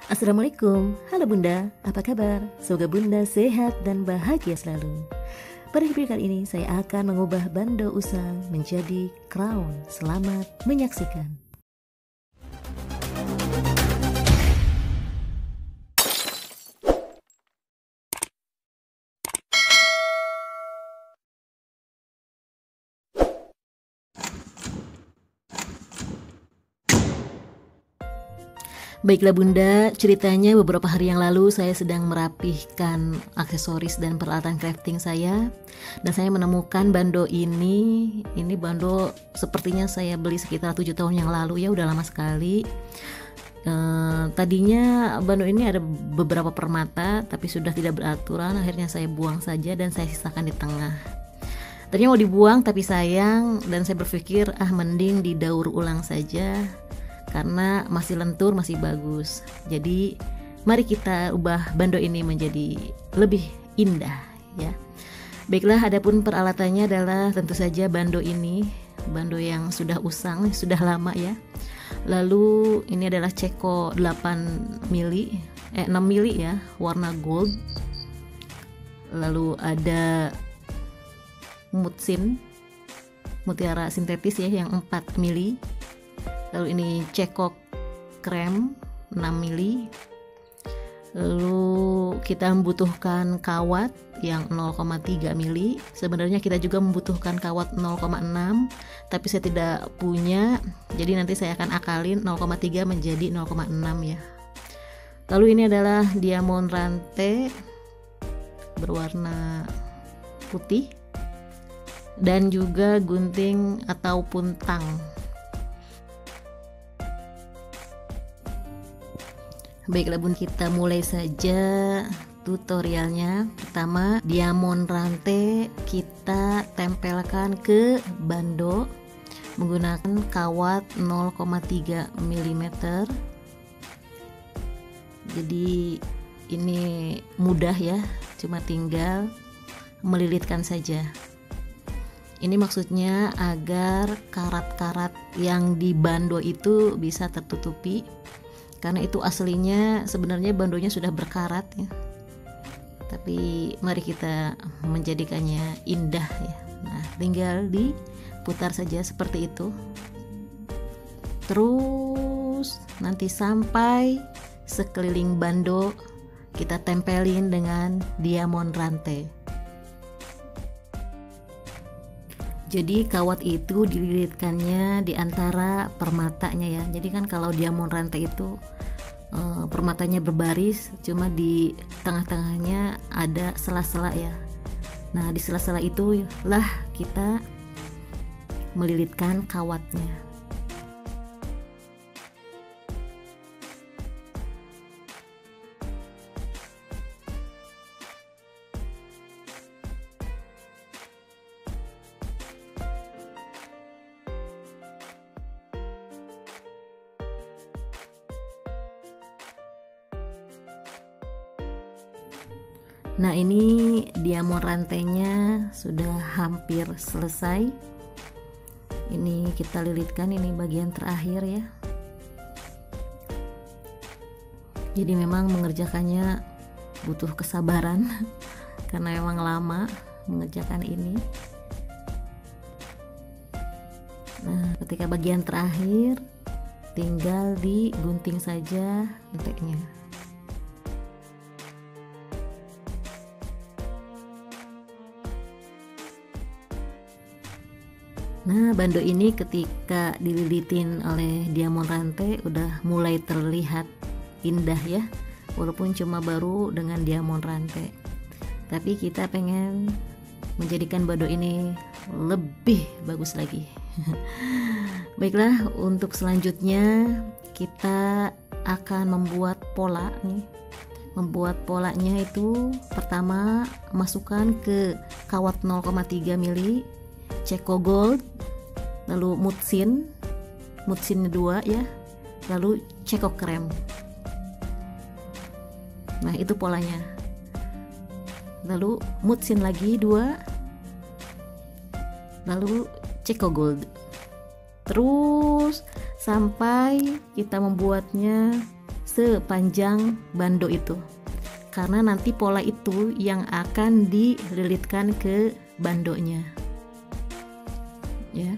Assalamualaikum, halo Bunda, apa kabar? Semoga Bunda sehat dan bahagia selalu. Pada video kali ini saya akan mengubah bando usang menjadi crown. Selamat menyaksikan. Baiklah Bunda, ceritanya beberapa hari yang lalu saya sedang merapihkan aksesoris dan peralatan crafting saya, dan saya menemukan bando ini. Ini bando sepertinya saya beli sekitar 7 tahun yang lalu ya, udah lama sekali. Tadinya bando ini ada beberapa permata tapi sudah tidak beraturan, akhirnya saya buang saja dan saya sisakan di tengah. Tadinya mau dibuang tapi sayang, dan saya berpikir mending didaur ulang saja karena masih lentur, masih bagus. Jadi mari kita ubah bando ini menjadi lebih indah ya. Baiklah, adapun peralatannya adalah tentu saja bando ini, bando yang sudah usang, sudah lama ya. Lalu ini adalah ceko 8 mili, 6 mili ya, warna gold. Lalu ada mutsin, mutiara sintetis ya, yang 4 mili. Lalu ini cekok krem 6 mili. Lalu kita membutuhkan kawat yang 0,3 mili. Sebenarnya kita juga membutuhkan kawat 0,6, tapi saya tidak punya, jadi nanti saya akan akalin 0,3 menjadi 0,6 ya. Lalu ini adalah diamond rantai berwarna putih dan juga gunting ataupun tang. Baiklah Bun, kita mulai saja tutorialnya. Pertama, diamond rantai kita tempelkan ke bando menggunakan kawat 0,3 mm. Jadi ini mudah ya, cuma tinggal melilitkan saja. Ini maksudnya agar karat-karat yang di bando itu bisa tertutupi, karena itu aslinya sebenarnya bandonya sudah berkarat ya, tapi mari kita menjadikannya indah ya. Nah, tinggal diputar saja seperti itu, terus nanti sampai sekeliling bando kita tempelin dengan diamond rantai. Jadi kawat itu dililitkannya di antara permatanya ya. Jadi kan kalau diamond rantai itu permatanya berbaris, cuma di tengah-tengahnya ada sela-sela ya. Nah, di sela-sela itu lah kita melilitkan kawatnya. Nah, ini diamond rantainya sudah hampir selesai. Ini kita lilitkan, ini bagian terakhir ya. Jadi memang mengerjakannya butuh kesabaran karena memang lama mengerjakan ini. Nah, ketika bagian terakhir tinggal digunting saja rantainnya. Nah, bando ini ketika dililitin oleh diamond rantai udah mulai terlihat indah ya, walaupun cuma baru dengan diamond rantai. Tapi kita pengen menjadikan bando ini lebih bagus lagi. Baiklah, untuk selanjutnya kita akan membuat pola nih. Membuat polanya itu pertama masukkan ke kawat 0,3 mili ceko gold, lalu mutsin 2 ya, lalu ceko krem. Nah, itu polanya. Lalu mutsin lagi 2, lalu ceko gold. Terus sampai kita membuatnya sepanjang bando itu, karena nanti pola itu yang akan dililitkan ke bandonya ya.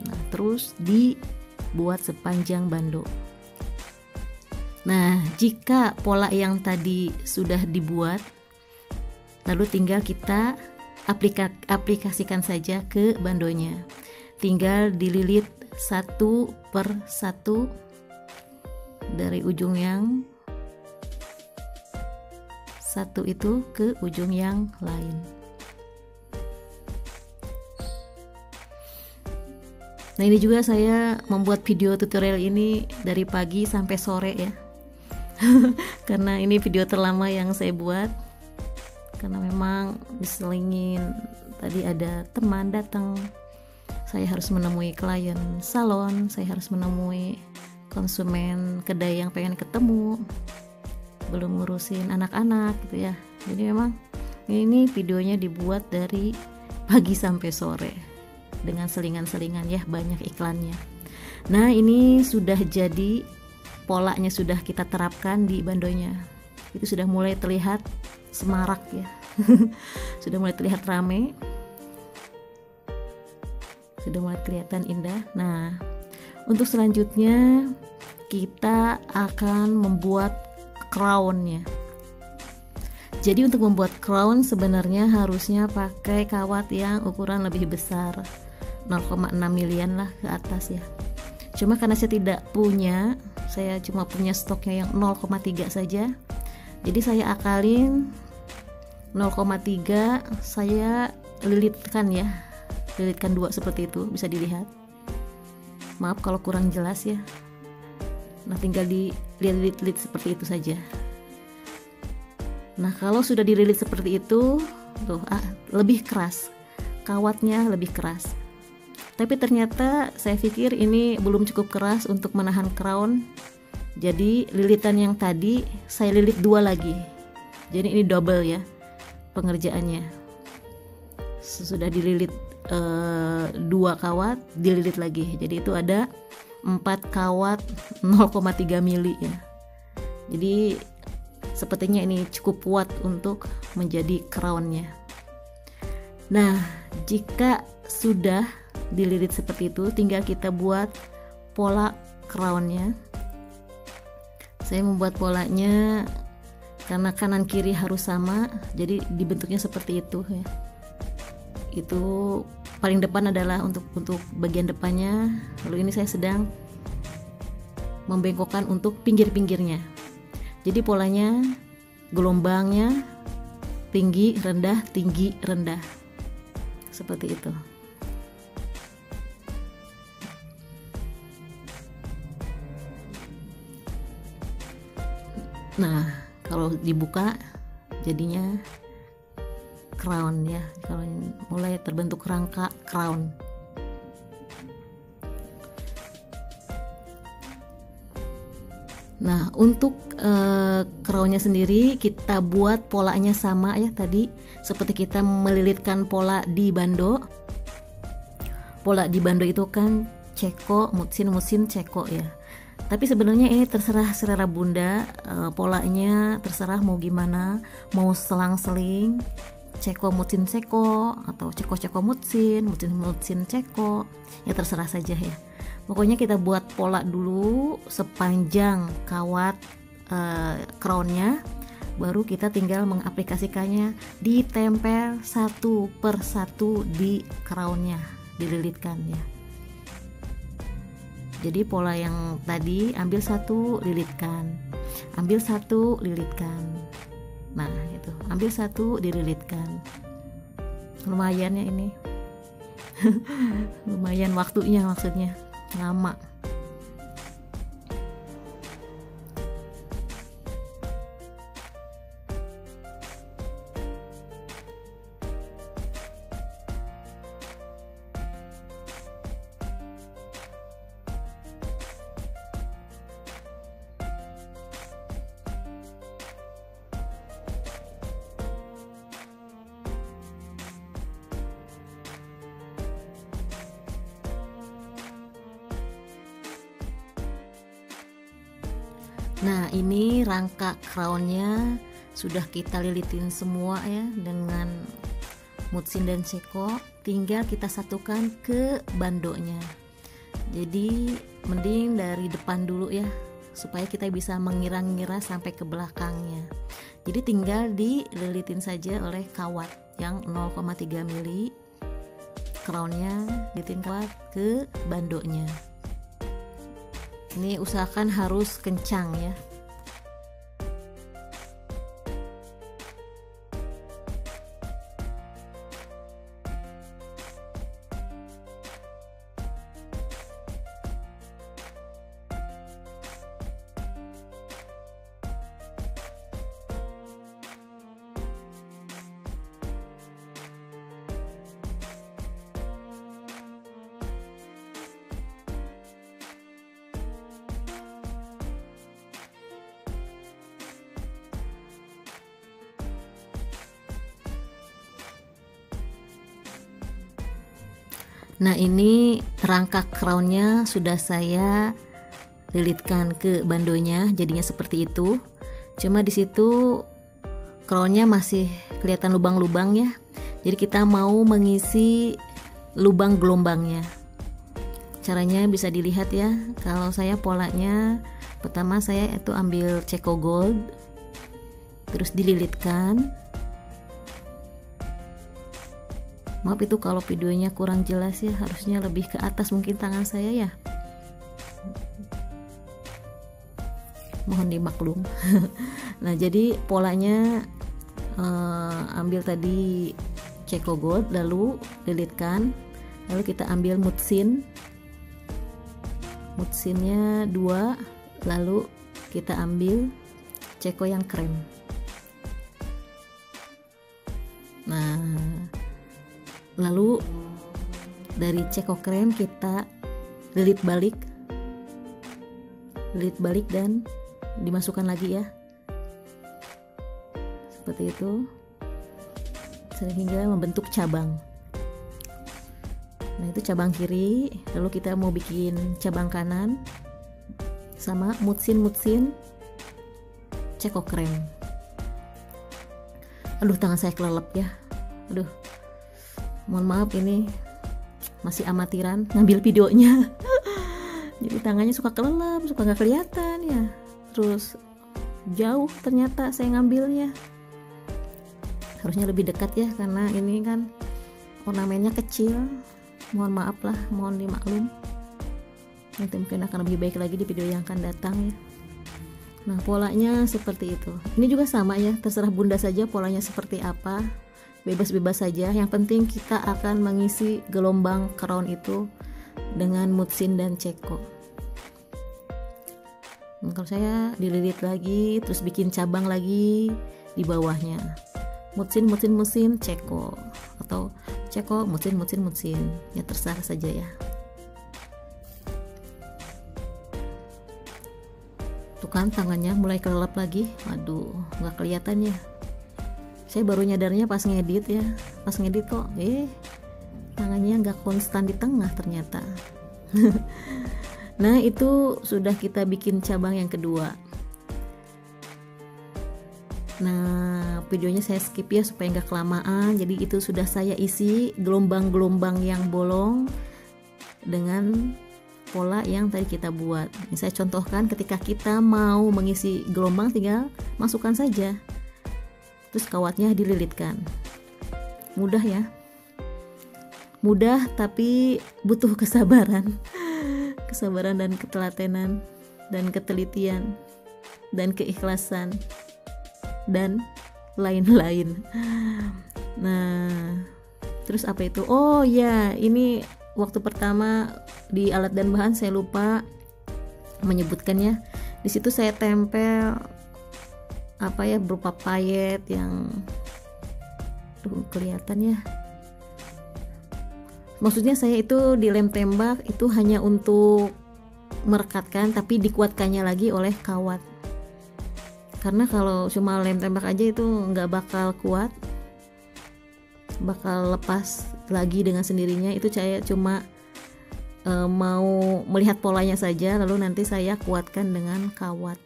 Nah, terus dibuat sepanjang bando. Nah, jika pola yang tadi sudah dibuat, lalu tinggal kita aplikasikan saja ke bandonya. Tinggal dililit satu per satu dari ujung yang satu itu ke ujung yang lain. Nah, ini juga saya membuat video tutorial ini dari pagi sampai sore ya. Karena ini video terlama yang saya buat, karena memang diselingin tadi ada teman datang, saya harus menemui klien salon, saya harus menemui konsumen kedai yang pengen ketemu, belum ngurusin anak-anak gitu ya. Jadi memang ini videonya dibuat dari pagi sampai sore dengan selingan-selingan ya, banyak iklannya. Nah, ini sudah jadi, polanya sudah kita terapkan di bandonya. Itu sudah mulai terlihat semarak ya. Sudah mulai terlihat rame, sudah mulai kelihatan indah. Nah, untuk selanjutnya kita akan membuat crownnya. Jadi untuk membuat crown sebenarnya harusnya pakai kawat yang ukuran lebih besar, 0,6 milian lah ke atas ya. Cuma karena saya tidak punya, saya cuma punya stoknya yang 0,3 saja, jadi saya akalin 0,3, saya lilitkan ya, lilitkan 2 seperti itu, bisa dilihat. Maaf kalau kurang jelas ya. Nah, tinggal dililit seperti itu saja. Nah, kalau sudah dililit seperti itu tuh, lebih keras, kawatnya lebih keras. Tapi ternyata saya pikir ini belum cukup keras untuk menahan crown. Jadi lilitan yang tadi saya lilit 2 lagi. Jadi ini double ya pengerjaannya. Sudah dililit 2 kawat, dililit lagi. Jadi itu ada 4 kawat 0,3 mili ya. Jadi sepertinya ini cukup kuat untuk menjadi crownnya. Nah, jika sudah dililit seperti itu, tinggal kita buat pola crownnya. Saya membuat polanya karena kanan kiri harus sama, jadi dibentuknya seperti itu ya. Itu paling depan adalah untuk bagian depannya, lalu ini saya sedang membengkokkan untuk pinggir-pinggirnya. Jadi polanya, gelombangnya tinggi rendah tinggi rendah seperti itu. Nah, kalau dibuka jadinya crown ya, kalau mulai terbentuk rangka crown. Nah, untuk crownnya sendiri kita buat polanya sama ya, tadi seperti kita melilitkan pola di bando. Pola di bando itu kan ceko, musin ceko ya. Tapi sebenarnya ini terserah selera bunda, polanya terserah mau gimana, mau selang-seling, ceko musin ceko, atau ceko musin ceko, ya terserah saja ya. Pokoknya kita buat pola dulu sepanjang kawat crownnya, baru kita tinggal mengaplikasikannya, ditempel 1 per 1 di crownnya, dililitkan ya. Jadi pola yang tadi ambil 1 lilitkan, ambil 1 lilitkan. Nah itu, ambil 1 dililitkan. Lumayan ya ini. Lumayan waktunya, maksudnya lama. Nah, ini rangka crownnya sudah kita lilitin semua ya dengan mutsin dan ceko, tinggal kita satukan ke bandonya. Jadi mending dari depan dulu ya, supaya kita bisa mengira-ngira sampai ke belakangnya. Jadi tinggal dililitin saja oleh kawat yang 0,3 mili, crownnya dilitin kawat ke bandonya. Ini usahakan harus kencang ya. Nah, ini rangka crownnya sudah saya lilitkan ke bandonya, jadinya seperti itu. Cuma di situ crownnya masih kelihatan lubang-lubang ya. Jadi kita mau mengisi lubang gelombangnya. Caranya bisa dilihat ya. Kalau saya polanya, pertama saya itu ambil ceko gold, terus dililitkan. Maaf itu kalau videonya kurang jelas ya, harusnya lebih ke atas mungkin tangan saya ya, mohon dimaklum. Nah, jadi polanya ambil tadi ceko gold, lalu lilitkan, lalu kita ambil mutsinnya 2, lalu kita ambil ceko yang krem. Nah, lalu dari ceko krem kita lilit balik dan dimasukkan lagi ya, seperti itu, sehingga membentuk cabang. Nah, itu cabang kiri, lalu kita mau bikin cabang kanan sama mutsin ceko krem. Aduh, tangan saya kelelep ya, aduh, mohon maaf, ini masih amatiran ngambil videonya. Jadi tangannya suka kelelep, suka nggak kelihatan ya, terus jauh ternyata saya ngambilnya. Harusnya lebih dekat ya, karena ini kan ornamennya kecil. Mohon maaf lah, mohon dimaklum. Nanti mungkin akan lebih baik lagi di video yang akan datang ya. Nah, polanya seperti itu. Ini juga sama ya, terserah bunda saja polanya seperti apa, bebas-bebas saja. Yang penting kita akan mengisi gelombang crown itu dengan mutsin dan ceko. Nah, kalau saya dililit lagi, terus bikin cabang lagi di bawahnya, mutsin ceko, atau ceko mutsin, ya terserah saja ya. Tuh kan tangannya mulai kelelep lagi, aduh nggak kelihatan ya. Saya baru nyadarnya pas ngedit ya, pas ngedit kok tangannya nggak konstan di tengah ternyata. Nah, itu sudah kita bikin cabang yang kedua. Nah, videonya saya skip ya supaya nggak kelamaan. Jadi itu sudah saya isi gelombang-gelombang yang bolong dengan pola yang tadi kita buat. Ini saya contohkan, ketika kita mau mengisi gelombang tinggal masukkan saja, terus kawatnya dililitkan. Mudah ya, mudah tapi butuh kesabaran dan ketelatenan dan ketelitian dan keikhlasan dan lain-lain. Nah, terus apa itu? Oh ya, ini waktu pertama di alat dan bahan saya lupa menyebutkannya. Di situ saya tempel apa ya, berupa payet yang kelihatan ya. Maksudnya saya itu di lem tembak itu hanya untuk merekatkan, tapi dikuatkannya lagi oleh kawat. Karena kalau cuma lem tembak aja itu nggak bakal kuat, bakal lepas lagi dengan sendirinya. Itu saya cuma mau melihat polanya saja, lalu nanti saya kuatkan dengan kawat.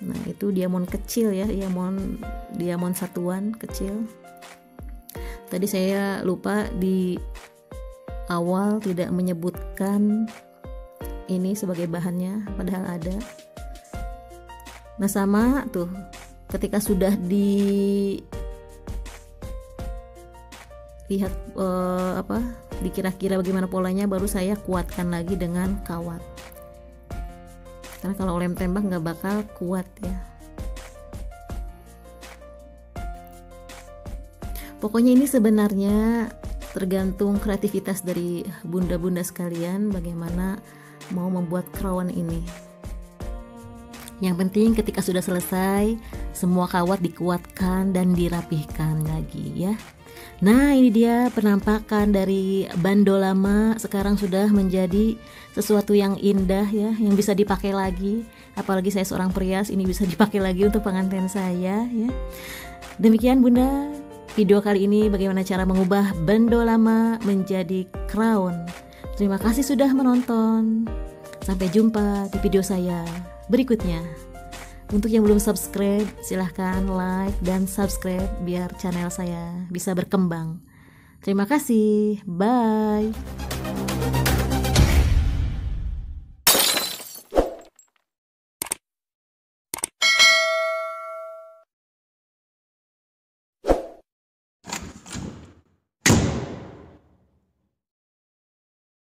Nah itu diamond kecil ya, diamond satuan kecil. Tadi saya lupa di awal tidak menyebutkan ini sebagai bahannya, padahal ada. Nah sama tuh, ketika sudah dilihat dikira-kira bagaimana polanya, baru saya kuatkan lagi dengan kawat. Karena kalau lem tembak nggak bakal kuat ya. Pokoknya ini sebenarnya tergantung kreativitas dari bunda-bunda sekalian bagaimana mau membuat crown ini. Yang penting ketika sudah selesai, semua kawat dikuatkan dan dirapihkan lagi ya. Nah ini dia penampakan dari bando lama sekarang sudah menjadi sesuatu yang indah ya, yang bisa dipakai lagi. Apalagi saya seorang perias, ini bisa dipakai lagi untuk pengantin saya ya. Demikian bunda, video kali ini bagaimana cara mengubah bando lama menjadi crown. Terima kasih sudah menonton. Sampai jumpa di video saya berikutnya. Untuk yang belum subscribe, silahkan like dan subscribe biar channel saya bisa berkembang. Terima kasih. Bye.